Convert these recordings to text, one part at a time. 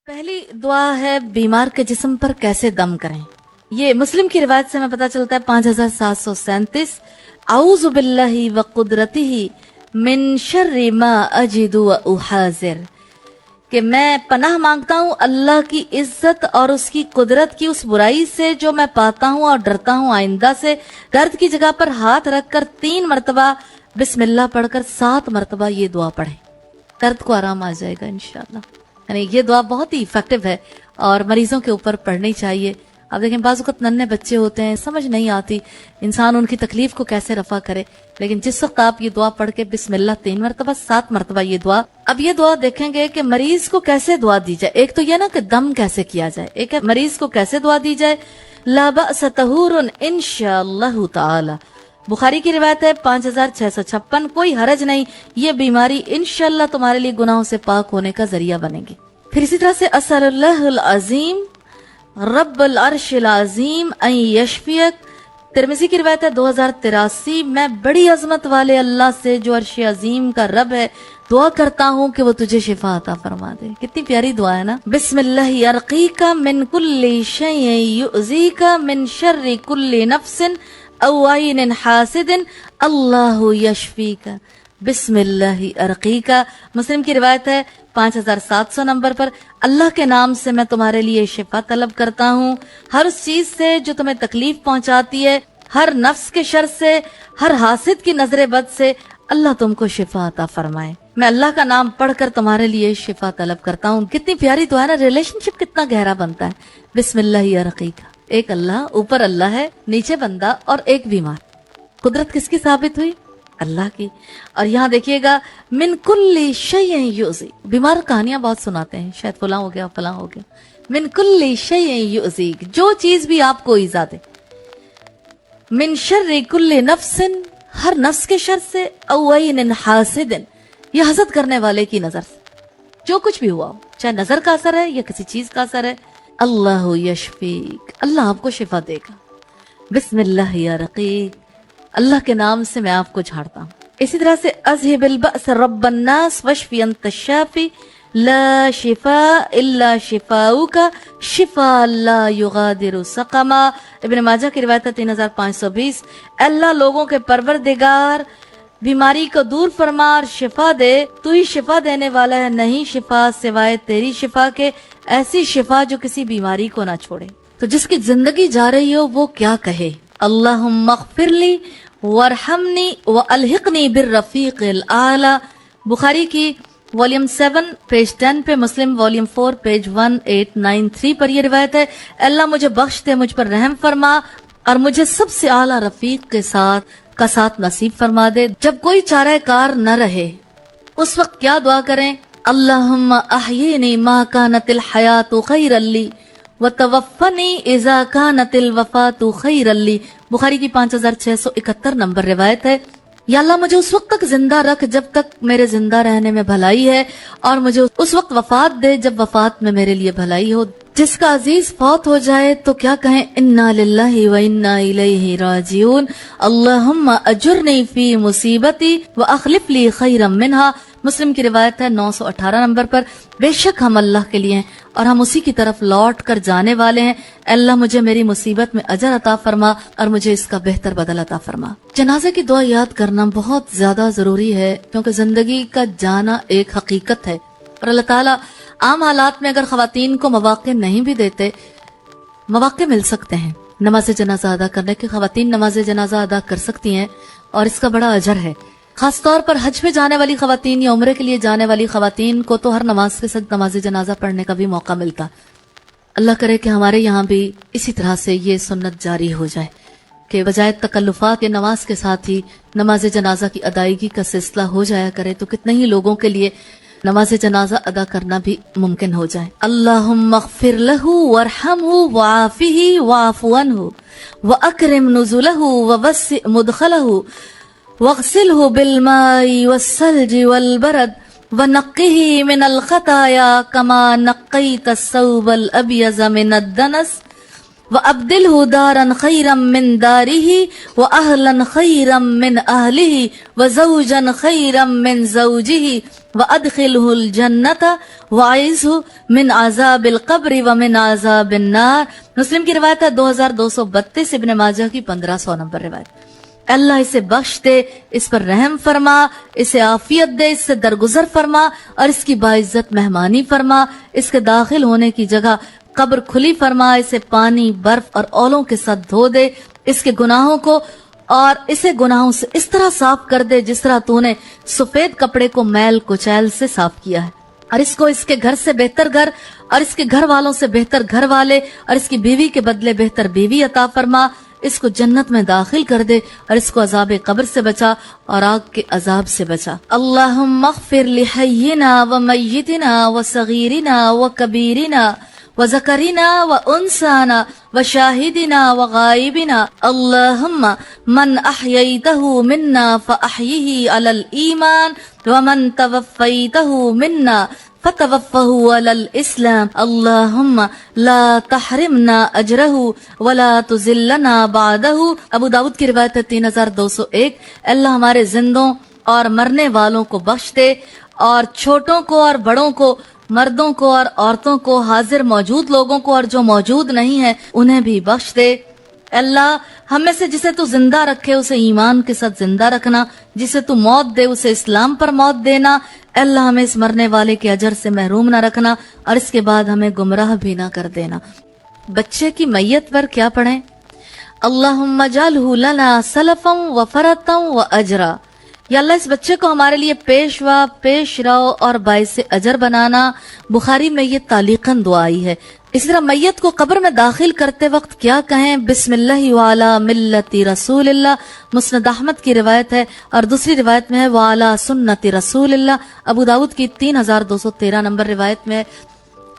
पहली दुआ है बीमार के जिस्म पर कैसे दम करें। ये मुस्लिम की रिवायत से हमें पता चलता है 5737 आऊज़ु बिल्लाहि व कुदरतिही मिन शर्रि मा अजिदु व उहाज़िर, कि मैं पनाह मांगता हूँ अल्लाह की इज्जत और उसकी कुदरत की उस बुराई से जो मैं पाता हूँ और डरता हूँ आइंदा से। दर्द की जगह पर हाथ रखकर 3 मरतबा बिस्मिल्लाह पढ़कर 7 मरतबा ये दुआ पढ़ें, दर्द को आराम आ जाएगा इंशाअल्लाह। यानी ये दुआ बहुत ही इफेक्टिव है और मरीजों के ऊपर पढ़नी चाहिए। अब देखें बाज़ वक़्त नन्हे बच्चे होते हैं, समझ नहीं आती इंसान उनकी तकलीफ को कैसे रफा करे, लेकिन जिस वक्त आप ये दुआ पढ़ के बिस्मिल्लाह 3 मरतबा 7 मरतबा ये दुआ, अब ये दुआ देखेंगे कि मरीज को कैसे दुआ दी जाए। एक तो ये ना कि दम कैसे किया जाए, एक है मरीज को कैसे दुआ दी जाए। ला बअस तहूरुन इंशाअल्लाहु ताला, बुखारी की रिवायत है 5656, कोई हरज नहीं, ये बीमारी इंशाअल्लाह तुम्हारे लिए गुनाहों से पाक होने का जरिया बनेगी। फिर इसी तरह से असअलुल्लाहुल अज़ीम रब्बुल अर्शिल अज़ीम अन यशफियक, तिरमिज़ी की रिवायत है 2083, मैं बड़ी अजमत वाले अल्लाह से जो अर्श अजीम का रब है दुआ करता हूँ कि वो तुझे शिफा अता फरमा दे। कितनी प्यारी दुआ है ना। बिस्मिल्लाहि अर्क़ीका मिन कुल्ली शैइन युज़ीका मिन शर्रि कुल्ली नफ्सिन औ ऐनिन हासिदिन अल्लाहु यशफीका, बिस्मिल्लाहि अर्क़ीका। मुस्लिम की रिवायत है 5700 नंबर पर, अल्लाह के नाम से मैं तुम्हारे लिए शिफा तलब करता हूँ हर उस चीज से जो तुम्हें तकलीफ पहुंचाती है, हर नफ्स के शर से, हर हासिद की नजर बद से, अल्लाह तुमको शिफा अता फरमाए। मैं अल्लाह का नाम पढ़कर तुम्हारे लिए शिफा तलब करता हूँ। कितनी प्यारी दुआ है ना, रिलेशनशिप कितना गहरा बनता है। बिस्मिल्लाहि अर्क़ीका, एक अल्लाह, ऊपर अल्लाह है, नीचे बंदा और एक बीमार। कुदरत किसकी साबित हुई? अल्लाह की। और यहाँ देखिएगा मिन कुल्ली शैइन युज़ी, बीमार कहानियां बहुत सुनाते हैं, शायद फलां हो गया फलां हो गया। मिन कुल्ली शैइन युज़ी, जो चीज भी आपको ईज़ा दे। मिन शर्रि कुल्ली नफ्सिन, हर नफ्स के शर से, औ ऐनिन हासिदिन, ये हसद करने वाले की नजर से, जो कुछ भी हुआ हो, चाहे नजर का असर है या किसी चीज का असर है। अल्लाहु यशफीक, अल्लाह आपको शिफा देगा। बिस्मिल्लाहि अर्क़ीक, अल्लाह के नाम से मैं आपको झाड़ता हूँ। इसी तरह से अज़हिबिल बअस रब्बन नास वशफी अंत शाफी ला शिफा इल्ला शिफाउका शिफा ला युगादिरु सक़मा, इब्न माजा की रिवायत है 3520, अल्लाह लोगों के परवरदिगार बीमारी को दूर फरमा और शिफा दे, तू ही शिफा देने वाला है, नहीं शिफा सिवाय तेरी शिफा के, ऐसी शिफा जो किसी बीमारी को ना छोड़े। तो जिसकी जिंदगी जा रही हो वो क्या कहे? अल्लाहुम्मा अग़फ़िरली वरहमनी व अलहिक़नी बिर्रफ़ीक़िल आला, बुखारी की वॉल्यूम 7 पेज 10 पे, मुस्लिम वॉल्यूम 4 पेज 1893 पर यह रिवायत है, अल्लाह मुझे बख्श दे, मुझ पर रहम फरमा और मुझे सबसे आला रफीक के साथ नसीब फरमा दे। जब कोई चारा कार न रहे उस वक्त क्या दुआ करें? अल्लाहुम्मा अहयिनी मा कानतिल हयातु खैरल ली व तवफ़्फ़नी इज़ा कानतिल वफ़ातु खैरल ली, बुखारी की 5671 नंबर रिवायत है। या अल्लाह मुझे उस वक्त तक जिंदा रख जब तक मेरे जिंदा रहने में भलाई है, और मुझे उस वक्त वफात दे जब वफात में मेरे लिए भलाई हो। जिसका अजीज फौत हो जाए तो क्या कहें? इन्ना लिल्लाहि व इन्ना इलैहि राजिऊन, अल्लाहुम्मा अजुरनी फी मुसीबती व अखलिफ ली खैरम मिनहा, मुस्लिम की रिवायत है 918 नंबर पर। बेशक हम अल्लाह के लिए हैं और हम उसी की तरफ लौट कर जाने वाले हैं। अल्लाह मुझे मेरी मुसीबत में अजर अता फरमा और मुझे इसका बेहतर बदल अता फरमा। जनाजे की दुआ याद करना बहुत ज्यादा जरूरी है, क्योंकि जिंदगी का जाना एक हकीकत है और अल्लाह ताला आम हालात में अगर खवातीन को मौके नहीं भी देते, मौके मिल सकते हैं नमाज जनाजा अदा करने के। खवातीन नमाज जनाजा अदा कर सकती हैं और इसका बड़ा अजर है। खास तौर पर हज पे जाने वाली खवातीन या उम्रे के लिए जाने वाली खवातीन को तो हर नमाज के साथ नमाज जनाजा पढ़ने का भी मौका मिलता। अल्लाह करे कि हमारे यहाँ भी इसी तरह से ये सुन्नत जारी हो जाए कि बजाय तकल्लुफात के नमाज के साथ ही नमाज जनाजा की अदायगी का सिलसिला हो जाया करे, तो कितने ही लोगों के लिए नमाज जनाजा अदा करना भी मुमकिन हो जाए। अल्लाहुम्मा अग़फ़िर लहू वरहमहू वआफ़िही वअफ़ु अन्हु व अकरिम नुज़ुलहू व वस्सिअ मुदख़लहू वग़सिलहू बिलमाई वस्सल्जि वलबरद व नक़्क़िही मिनल ख़ताया कमा नक़्क़ैत अस्सौबल अब्यज़ मिनद दनस وَأَبْدِلْهُ دَارًا خَيْرًا مِّن دَارِهِ وَأَهْلًا خَيْرًا مِّنْ أَهْلِهِ وَزَوْجًا خَيْرًا مِّن زَوْجِهِ وَأَدْخِلْهُ الْجَنَّةَ وَأَعِذْهُ مِنْ عَذَابِ الْقَبْرِ وَمِنْ عَذَابِ النَّارِ۔ مسلم کی روایت ہے 2232، ابن ماجہ کی 1500 نمبر روایت۔ اللہ اسے بخش دے، اس پر رحم فرما، اسے عافیت دے، اس سے درگزر فرما اور اس کی باعزت مہمانی فرما، اس کے داخل ہونے کی جگہ قبر کھلی فرما، اسے پانی، برف اور اولوں کے ساتھ دھو دے، اس کے گناہوں کو اور اسے گناہوں سے اس طرح صاف کر دے جس طرح تو نے سفید کپڑے کو میل کچیل سے صاف کیا ہے، اور اس کو اس کے گھر سے بہتر گھر اور اس کے گھر والوں سے بہتر گھر والے اور اس کی بیوی کے بدلے بہتر بیوی عطا فرما، اس کو جنت میں داخل کر دے اور اس کو عذاب قبر سے بچا اور آگ کے عذاب سے بچا۔ اللہم اغفر لحینا ومیتنا وصغیرنا وکبیرنا وذکرنا وانسانا وشاہدنا وغائبنا، اللہم من احییتہ منا فاحیہ علی الایمان ومن توفیتہ منا فتوفه علی الاسلام، اللہم لا تحرمنا اجرہ ولا تذلنا بعدہ۔ ابو داؤد کی روایت ہے 3201، اللہ ہمارے زندوں اور مرنے والوں کو بخش دے اور چھوٹوں کو اور بڑوں کو، مردوں کو اور عورتوں کو، حاضر موجود لوگوں کو اور جو موجود نہیں ہیں انہیں بھی بخش دے۔ اللہ ہم میں سے جسے تو زندہ رکھے اسے ایمان کے ساتھ زندہ رکھنا، جسے تو موت دے اسے اسلام پر موت دینا۔ اللہ ہمیں اس مرنے والے کے اجر سے محروم نہ رکھنا اور اس کے بعد ہمیں گمراہ بھی نہ کر دینا۔ بچے کی میت پر کیا پڑھیں؟ اللہم اجعلہ لنا سلفا وفرتا واجرا، یا اللہ اس بچے کو ہمارے لیے پیشوا، پیش رو اور باعث اجر بنانا۔ بخاری میں یہ تعلیقاً دعا آئی ہے۔ اسی طرح میت کو قبر میں داخل کرتے وقت کیا کہیں؟ بسم اللہ وعلی ملت رسول اللہ، مسند احمد کی روایت ہے، اور دوسری روایت میں ہے وعلی سنت رسول اللہ، ابو داؤد کی 3213 نمبر روایت میں ہے۔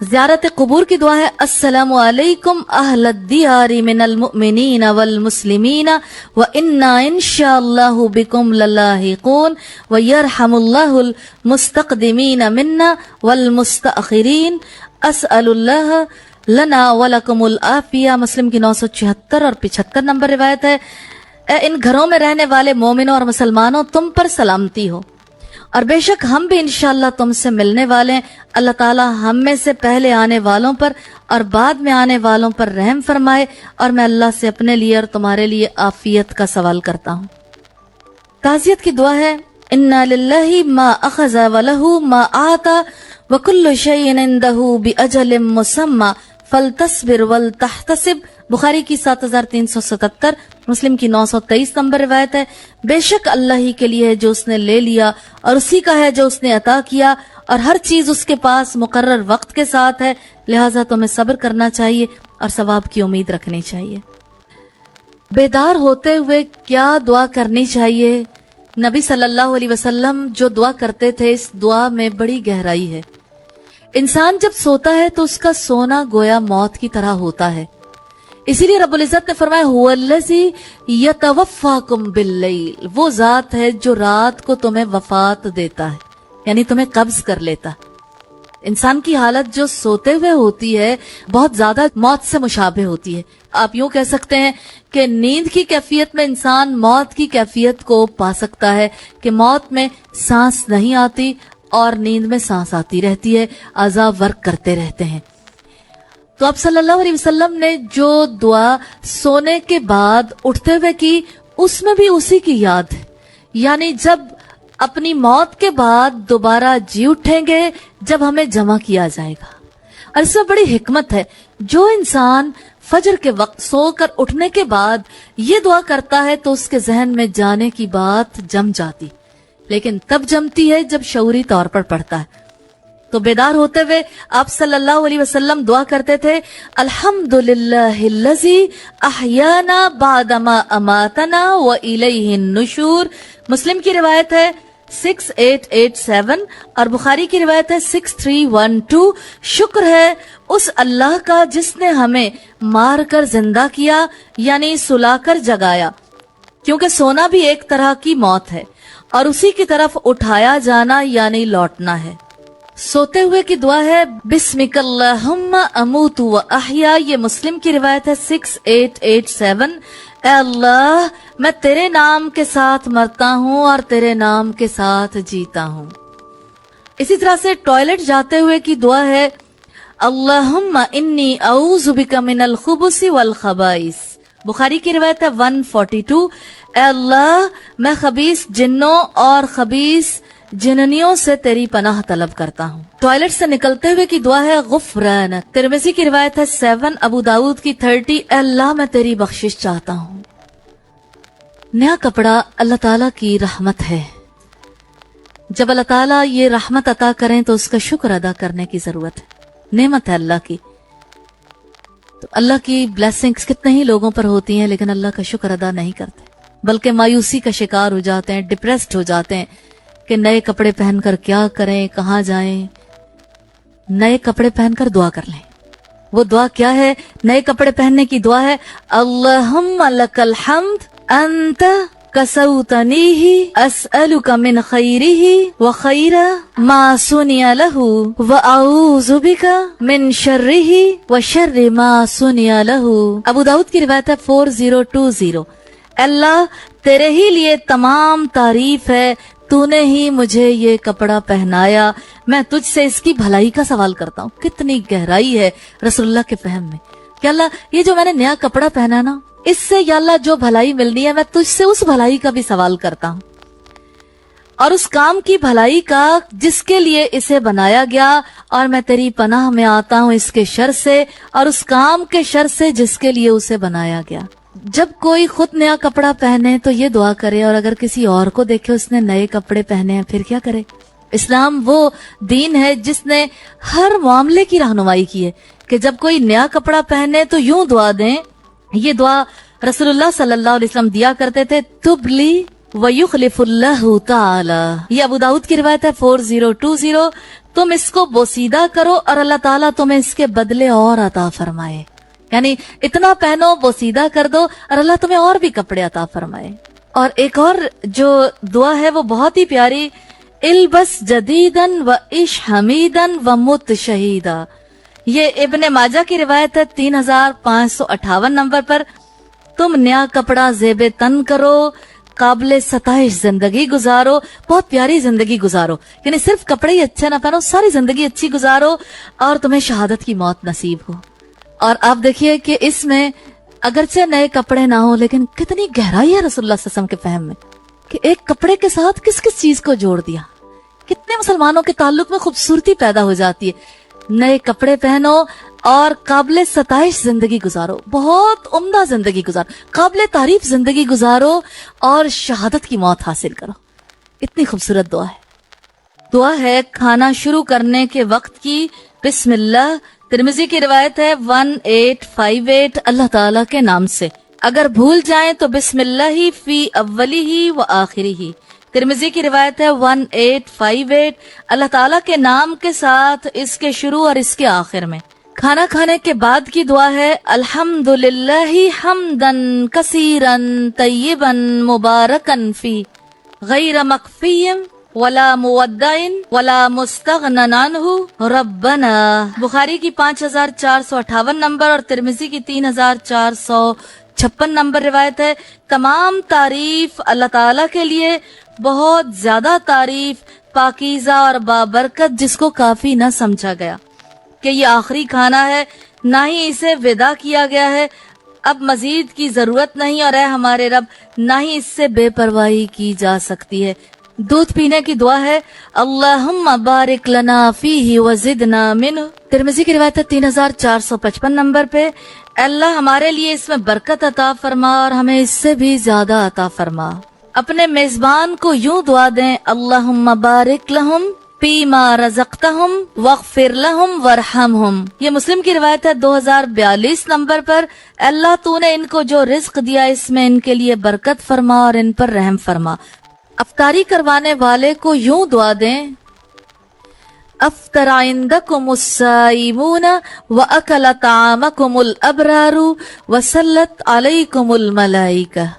زیارت قبور کی دعا ہے السلام علیکم اہل الدیار من المؤمنین والمسلمین وإنا انشاءاللہ بکم للاحقون ویرحم اللہ المستقدمین منا والمستأخرین اسأل اللہ لنا ولکم العافیہ۔ مسلم کی 976 اور 75 نمبر روایت ہے، اے ان گھروں میں رہنے والے مومنوں اور مسلمانوں، تم پر سلامتی ہو، اور بے شک ہم بھی انشاءاللہ تم سے ملنے والے ہیں۔ اللہ تعالی ہم میں سے پہلے آنے والوں پر اور بعد میں آنے والوں پر رحم فرمائے، اور میں اللہ سے اپنے لیے اور تمہارے لیے عافیت کا سوال کرتا ہوں۔ تعزیت کی دعا ہے انا للہ ما اخذ وله ما آتا وکل شیء عنده باجل مسمى فلتصبر ولتحتسب۔ بخاری کی 7377، مسلم کی 923 نمبر روایت ہے، بے شک اللہ ہی کے لیے ہے جو اس نے لے لیا اور اسی کا ہے جو اس نے عطا کیا، اور ہر چیز اس کے پاس مقرر وقت کے ساتھ ہے، لہٰذا تمہیں صبر کرنا چاہیے اور ثواب کی امید رکھنی چاہیے۔ بیدار ہوتے ہوئے کیا دعا کرنی چاہیے؟ نبی صلی اللہ علیہ وسلم جو دعا کرتے تھے اس دعا میں بڑی گہرائی ہے۔ انسان جب سوتا ہے تو اس کا سونا گویا موت کی طرح ہوتا ہے، اسی لیے رب العزت نے فرمایا هو الذی یتوفاکم باللیل، وہ ذات ہے جو رات کو تمہیں وفات دیتا ہے، یعنی تمہیں قبض کر لیتا ہے۔ انسان کی حالت جو سوتے ہوئے ہوتی ہے بہت زیادہ موت سے مشابہ ہوتی ہے۔ آپ یوں کہہ سکتے ہیں کہ نیند کی کیفیت میں انسان موت کی کیفیت کو پا سکتا ہے کہ موت میں سانس نہیں آتی اور نیند میں سانس آتی رہتی ہے، اعضاء ورک کرتے رہتے ہیں۔ تو آپ صلی اللہ علیہ وسلم نے جو دعا سونے کے بعد اٹھتے ہوئے کی اس میں بھی اسی کی یاد ہے، یعنی جب اپنی موت کے بعد دوبارہ جی اٹھیں گے، جب ہمیں جمع کیا جائے گا۔ اور اس میں بڑی حکمت ہے، جو انسان فجر کے وقت سو کر اٹھنے کے بعد یہ دعا کرتا ہے تو اس کے ذہن میں جانے کی بات جم جاتی، لیکن تب جمتی ہے جب شعوری طور پر پڑھتا ہے۔ تو بیدار ہوتے ہوئے آپ صلی اللہ علیہ وسلم دعا کرتے تھے الحمدللہ الذی احیانا بعدما اماتنا والیہ النشور۔ مسلم کی روایت ہے 6887 اور بخاری کی روایت ہے 6312۔ شکر ہے اس اللہ کا جس نے ہمیں مار کر زندہ کیا، یعنی سلا کر جگایا، کیونکہ سونا بھی ایک طرح کی موت ہے اور اسی کی طرف اٹھایا جانا یعنی لوٹنا ہے۔ सोते हुए की दुआ है बिस्मिकल्लाहुम्मा अमूतु व अहया, ये मुस्लिम की रिवायत है 6887। ए अल्लाह, मैं तेरे नाम के साथ मरता हूँ और तेरे नाम के साथ जीता हूँ। इसी तरह से टॉयलेट जाते हुए की दुआ है अल्लाहुम्मा इन्नी अऊज़ु बिका मिनल खुबुसी वल खबाइस, बुखारी की रिवायत है 142। ए अल्लाह, मैं खबीस जिन्नों और खबीस जिन्नियों से तेरी पनाह तलब करता हूँ। टॉयलेट से निकलते हुए की दुआ है गुफरान, तिरमिज़ी की रिवायत है 7, अबू दाऊद की 30। ए अल्लाह, मैं तेरी बख्शिश चाहता हूँ। नया कपड़ा अल्लाह ताला की रहमत है। जब अल्लाह ताला ये रहमत अता करें तो उसका शुक्र अदा करने की जरूरत है। नेमत है अल्लाह की। तो अल्लाह की ब्लेसिंग्स कितने ही लोगों पर होती हैं, लेकिन अल्लाह का शुक्र अदा नहीं करते, बल्कि मायूसी का शिकार हो जाते हैं, डिप्रेस्ड हो जाते हैं कि नए कपड़े पहनकर क्या करें, कहाँ जाएं। नए कपड़े पहनकर दुआ कर लें। वो दुआ क्या है? नए कपड़े पहनने की दुआ है अल्लाहुम्मा लकल हम्द अंत कसौतनीही अस्अलुका मिन खैरिही व खैरा मा सुनिया लहू व अऊज़ु बिका मिन शर्रिही व शर्रि मा सुनिया लहू। अबू दाऊद की रिवायत है 4020। अल्लाह, तेरे ही लिए तमाम तारीफ है, तूने ही मुझे ये कपड़ा पहनाया, मैं तुझसे इसकी भलाई का सवाल करता हूँ। कितनी गहराई है रसूलुल्लाह के फहम में कि अल्लाह, ये जो मैंने नया कपड़ा पहना ना, इससे या अल्लाह जो भलाई मिलनी है, मैं तुझसे उस भलाई का भी सवाल करता हूँ, और उस काम की भलाई का जिसके लिए इसे बनाया गया, और मैं तेरी पनाह में आता हूँ इसके शर से और उस काम के शर से जिसके लिए उसे बनाया गया। जब कोई खुद नया कपड़ा पहने तो ये दुआ करे, और अगर किसी और को देखे उसने नए कपड़े पहने हैं फिर क्या करे। इस्लाम वो दीन है जिसने हर मामले की रहनुमाई की है कि जब कोई नया कपड़ा पहने तो यूं दुआ दें। ये दुआ रसूलुल्लाह सल्लल्लाहु अलैहि वसल्लम दिया करते थे, तुबली व युखलिफुल्लाहु ताला। ये अबू दाऊद की रिवायत है 4020। तुम इसको बोसीदा करो और अल्लाह ताला तुम्हें इसके बदले और अता फरमाए। यानी इतना पहनो, बोसीदा कर दो और अल्लाह तुम्हें और भी कपड़े अता फरमाए। और एक और जो दुआ है वो बहुत ही प्यारी, इल्बस जदीदन व इश हमीदन व मुत शहीदा। ये इब्ने माजा की रिवायत है 3558 नंबर पर। तुम नया कपड़ा ज़ेबे तन करो, काबिले सताइश जिंदगी गुजारो, बहुत प्यारी जिंदगी गुजारो। यानी सिर्फ कपड़े ही अच्छे ना पहनो, सारी जिंदगी अच्छी गुजारो और तुम्हें शहादत की मौत नसीब हो। और आप देखिए कि इसमें अगरचे नए कपड़े ना हो, लेकिन कितनी गहराई है रसूलुल्लाह सल्लल्लाहु अलैहि वसल्लम के फहम में कि एक कपड़े के साथ किस किस चीज को जोड़ दिया। कितने मुसलमानों के ताल्लुक में खूबसूरती पैदा हो जाती है। नए कपड़े पहनो और काबिले सताइश जिंदगी गुजारो, बहुत उम्दा जिंदगी गुजारो, काबिले तारीफ जिंदगी गुजारो और शहादत की मौत हासिल करो। इतनी खूबसूरत दुआ है। दुआ है खाना शुरू करने के वक्त की, बिस्मिल्लाह। तिरमिज़ी की रिवायत है 1858, अल्लाह ताला के नाम से। अगर भूल जाएं तो बिस्मिल्लाही फी अव्वलिही व आखिरिही। तिरमिज़ी की रिवायत है 1858, अल्लाह ताला के नाम के साथ इसके शुरू और इसके आखिर में। खाना खाने के बाद की दुआ है अल्हम्दुलिल्लाहि हम्दन कसीरन तय्यिबन मुबारकन फी गैर मकफियम वला मुवद्दाइन वला मुस्तगनन अन्हु रब्बना। बुखारी की 5458 नंबर और तिरमिज़ी की 3456 नंबर रिवायत है। तमाम तारीफ अल्लाह ताला के लिए, बहुत ज्यादा तारीफ, पाकीज़ा और बाबरकत, जिसको काफी न समझा गया कि ये आखिरी खाना है, ना ही इसे विदा किया गया है, अब मजीद की जरूरत नहीं, और है हमारे रब, ना ही इससे बेपरवाही की जा सकती है। दूध पीने की दुआ है अल्लाहुम्मा बारिक लना फीही व ज़िदना मिन्हु। तिरमिज़ी की रिवायत है 3455 नंबर पे, अल्लाह हमारे लिए इसमें बरकत अता फरमा और हमें इससे भी ज्यादा अता फरमा। अपने मेजबान को यूं दुआ दें, अल्लाहुम्मा बारिक लहुम फीमा रज़क़तहुम वग़फ़िर लहुम वरहमहुम। ये मुस्लिम की रिवायत है 2042 नंबर पर, अल्लाह तूने इनको जो रिज्क दिया इसमें इनके लिए बरकत फरमा और इन पर रहम फरमा। अफ्तारी करवाने वाले को यूं दुआ दें, अफ्तरा इंदकुमुस साइमूना व अकल तामकुमुल अबरारु व सल्लत अलैकुमुल मलाइका।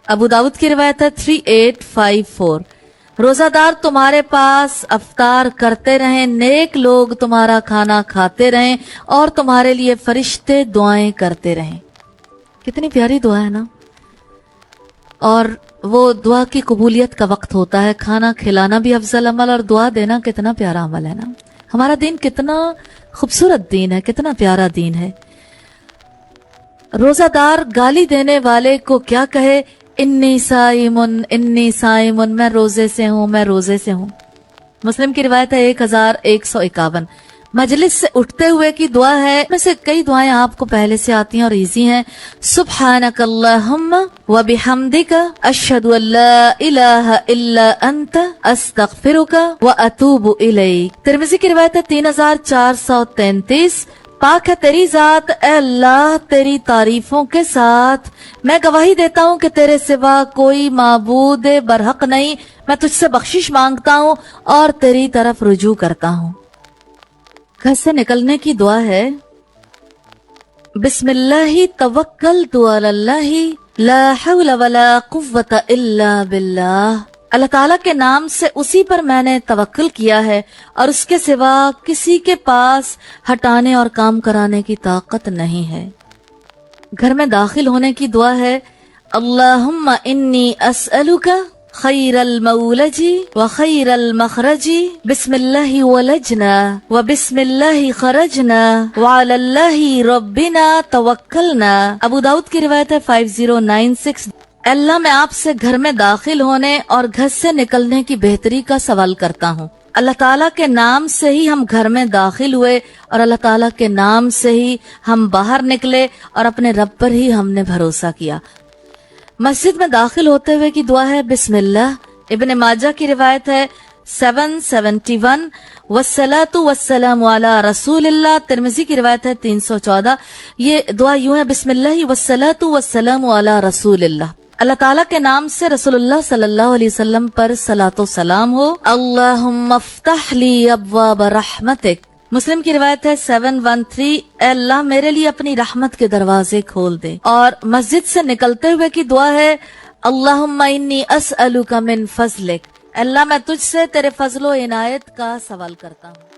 अबू दाऊद की रिवायत है 3854। روزہ دار تمہارے پاس افطار کرتے رہیں، نیک لوگ تمہارا کھانا کھاتے رہیں اور تمہارے لیے فرشتے دعائیں کرتے رہیں۔ کتنی پیاری دعا ہے نا۔ اور وہ دعا کی قبولیت کا وقت ہوتا ہے، کھانا کھلانا بھی افضل عمل اور دعا دینا کتنا پیارا عمل ہے نا۔ ہمارا دین کتنا خوبصورت دین ہے، کتنا پیارا دین ہے۔ روزہ دار گالی دینے والے کو کیا کہے؟ انی سائمن، میں روزے سے ہوں، میں روزے سے ہوں۔ مسلم کی روایت ہے 1151۔ مجلس سے اٹھتے ہوئے کی دعا ہے، میں سے کئی دعائیں آپ کو پہلے سے آتی ہیں اور ایزی ہیں۔ سبحانک اللہم و بحمدک اشہد ان لا الہ الا انت استغفرک و اتوب الیک۔ ترمذی کی روایت ہے 3433۔ پاک ہے تیری ذات اے اللہ، تیری تعریفوں کے ساتھ میں گواہی دیتا ہوں کہ تیرے سوا کوئی معبود برحق نہیں، میں تجھ سے بخشش مانگتا ہوں اور تیری طرف رجوع کرتا ہوں۔ گھر سے نکلنے کی دعا ہے، بسم اللہ توکلت علی اللہ لا حول ولا قوت الا باللہ۔ اللہ تعالیٰ کے نام سے اسی پر میں نے توکل کیا ہے اور اس کے سوا کسی کے پاس ہٹانے اور کام کرانے کی طاقت نہیں ہے۔ گھر میں داخل ہونے کی دعا ہے، اللہم انی اسألک خیر المولج و خیر المخرج، بسم اللہ ولجنا و بسم اللہ خرجنا وعلی اللہ ربنا توکلنا۔ ابو داؤد کی روایت ہے 5096۔ اللہ میں آپ سے گھر میں داخل ہونے اور گھر سے نکلنے کی بہتری کا سوال کرتا ہوں۔ اللہ تعالیٰ کے نام سے ہی ہم گھر میں داخل ہوئے اور اللہ تعالیٰ کے نام سے ہی ہم باہر نکلے اور اپنے رب پر ہی ہم نے بھروسہ کیا۔ مسجد میں داخل ہوتے ہوئے کی دعا ہے، بسم اللہ۔ ابن ماجہ کی روایت ہے 771۔ والصلاۃ والسلام علی رسول اللہ۔ ترمذی کی روایت ہے 314۔ یہ دعا یوں ہے، بسم اللہ والصلاۃ والسلام علی رسول اللہ۔ اللہ تعالیٰ کے نام سے رسول اللہ صلی اللہ علیہ وسلم پر صلاۃ و سلام ہو۔ اللہم افتح لی ابواب رحمتک۔ مسلم کی روایت ہے 713۔ اے اللہ میرے لیے اپنی رحمت کے دروازے کھول دے۔ اور مسجد سے نکلتے ہوئے کی دعا ہے، اللہم انی اسألک من فضلک۔ اللہ میں تجھ سے تیرے فضل و عنایت کا سوال کرتا ہوں۔